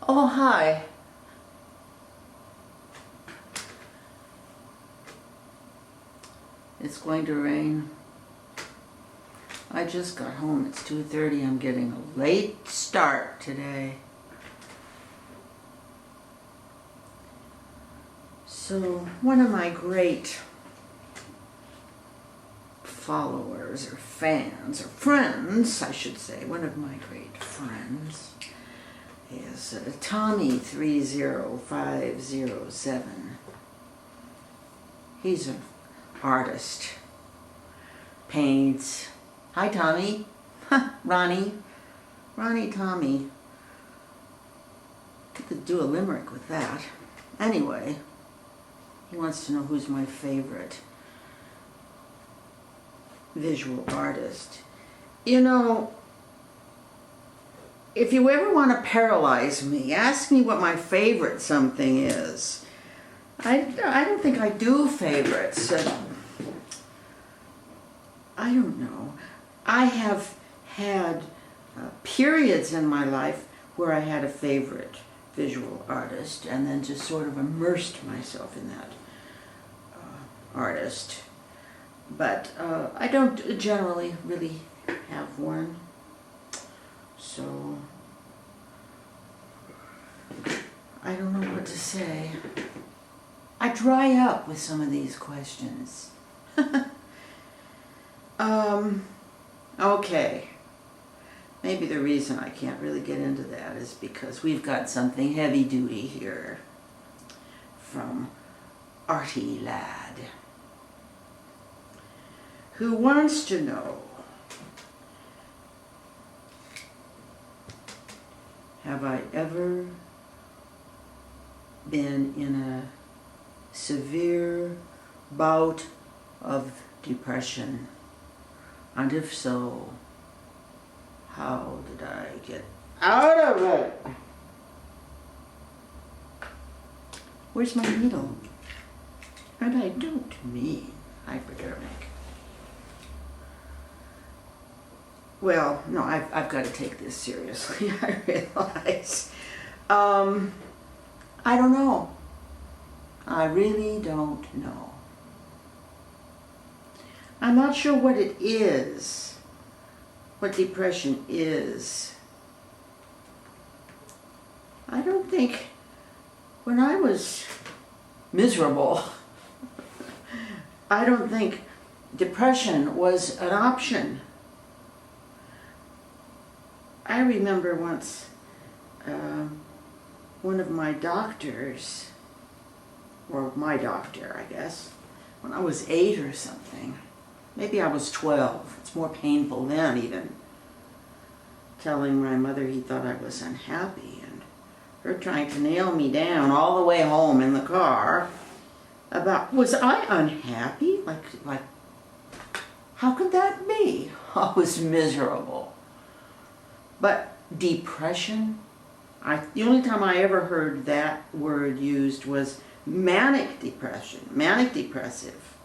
Oh, hi. It's going to rain. I just got home. It's 2:30. I'm getting a late start today. So, one of my great followers or fans or friends, I should say, one of my great friends is Tommy 30507. He's an artist, paints. Hi, Tommy. Ronnie, Tommy. I could do a limerick with that. Anyway, he wants to know who's my favorite visual artist. You know, if you ever want to paralyze me, ask me what my favorite something is. I don't think I do favorites. I don't know. I have had periods in my life where I had a favorite visual artist and then just sort of immersed myself in that artist. But I don't generally really have one. So I don't know what to say. I dry up with some of these questions. Okay. Maybe the reason I can't really get into that is because we've got something heavy duty here from ArtyLad, who wants to know, have I ever been in a severe bout of depression? And if so, how did I get out of it? Where's my needle? And I don't mean hypodermic. Well, no, I've got to take this seriously, I realize. I don't know. I really don't know. I'm not sure what it is, what depression is. I don't think, when I was miserable, I don't think depression was an option. I remember once one of my doctors, or my doctor, I guess, when I was 8 or something, maybe I was 12, it's more painful then even, telling my mother he thought I was unhappy, and her trying to nail me down all the way home in the car about, was I unhappy? Like, how could that be? I was miserable. But depression, the only time I ever heard that word used was manic depression, manic depressive.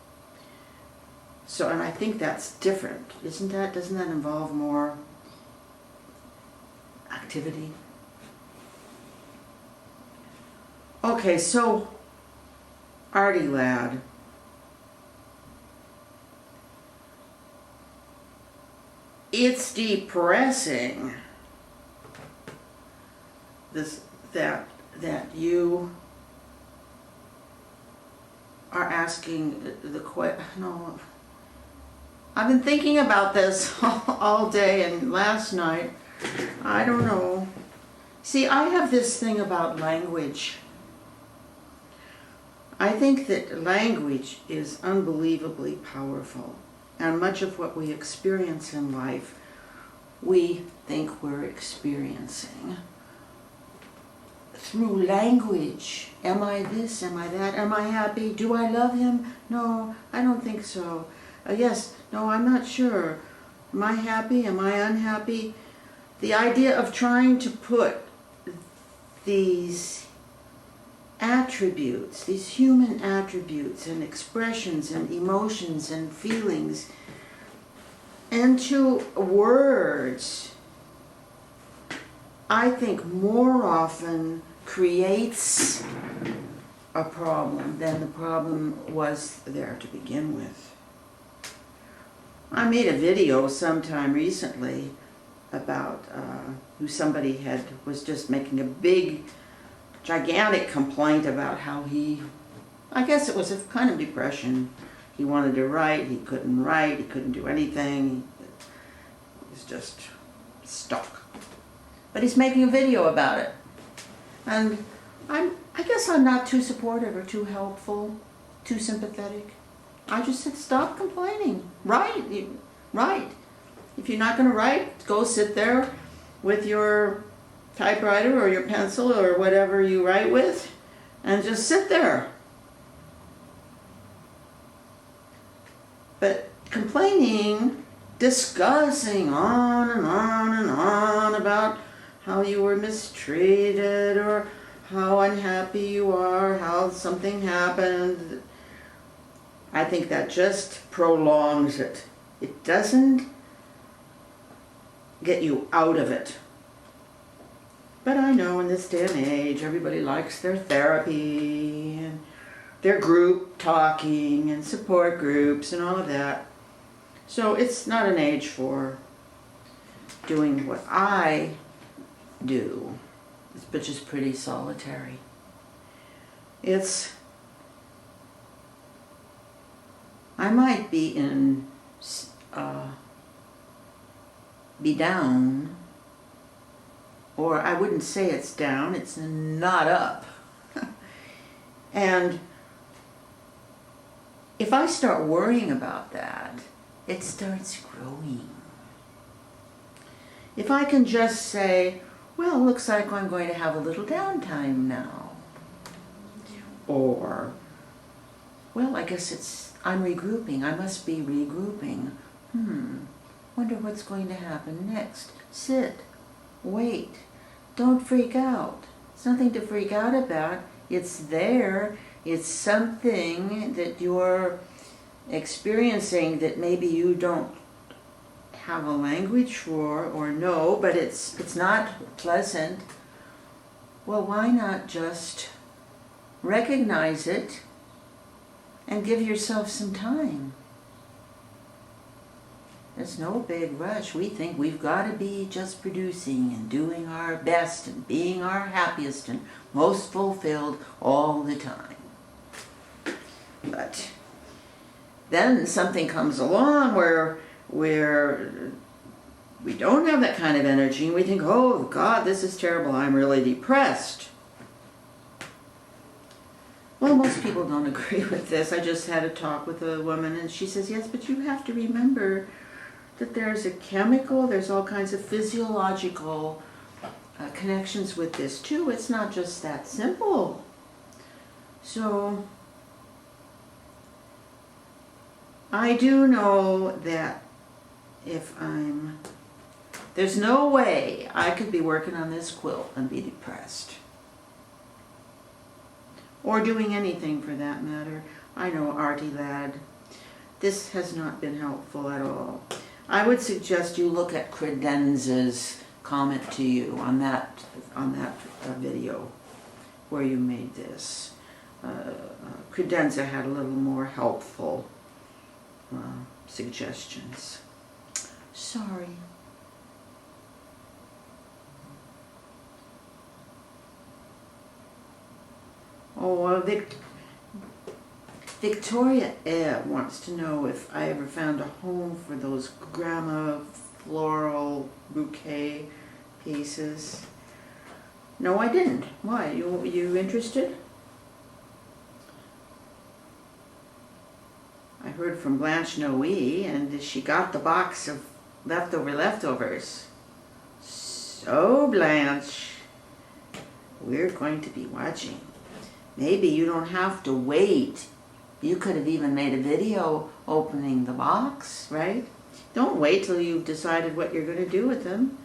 So, and I think that's different, isn't that? Doesn't that involve more activity? Okay, so ArtyLad. It's depressing that you are asking the question. No, I've been thinking about this all day and last night. I don't know. See, I have this thing about language. I think that language is unbelievably powerful. And much of what we experience in life, we think we're experiencing through language. Am I this? Am I that? Am I happy? Do I love him? No, I don't think so. Yes, no, I'm not sure. Am I happy? Am I unhappy? The idea of trying to put these attributes, these human attributes and expressions and emotions and feelings into words I think more often creates a problem than the problem was there to begin with. I made a video sometime recently about who somebody was just making a big, gigantic complaint about how I guess it was a kind of depression. He wanted to write, he couldn't do anything. He was just stuck. But he's making a video about it. And I guess I'm not too supportive or too helpful, too sympathetic. I just said, stop complaining. Write. Write. If you're not going to write, go sit there with your typewriter or your pencil or whatever you write with and just sit there. But complaining, discussing on and on and on about how you were mistreated or how unhappy you are, how something happened, I think that just prolongs it. It doesn't get you out of it. But I know in this day and age, everybody likes their therapy and their group talking and support groups and all of that. So it's not an age for doing what I do, which is pretty solitary. I might be down, or I wouldn't say it's down, it's not up. And if I start worrying about that, it starts growing. If I can just say, well, looks like I'm going to have a little downtime now. Or, well, I guess I'm regrouping. I must be regrouping. Wonder what's going to happen next. Sit. Wait. Don't freak out. It's nothing to freak out about. It's there. It's something that you're experiencing that maybe you don't have a language for or know, but it's not pleasant. Well, why not just recognize it and give yourself some time? There's no big rush. We think we've got to be just producing and doing our best and being our happiest and most fulfilled all the time. But then something comes along where we don't have that kind of energy and we think, oh God, this is terrible, I'm really depressed. Well, most people don't agree with this. I just had a talk with a woman and she says, yes, but you have to remember that there's a chemical, there's all kinds of physiological connections with this too. It's not just that simple. So I do know that there's no way I could be working on this quilt and be depressed. Or doing anything for that matter. I know ArtyLad. This has not been helpful at all. I would suggest you look at Credenza's comment to you on that video where you made this. Credenza had a little more helpful suggestions. Sorry. Oh, Victoriaev wants to know if I ever found a home for those grandma floral bouquet pieces. No, I didn't. Why? You interested? I heard from BlanchnoE, and she got the box of leftovers. So, Blanche, we're going to be watching. Maybe you don't have to wait. You could have even made a video opening the box, right? Don't wait till you've decided what you're going to do with them.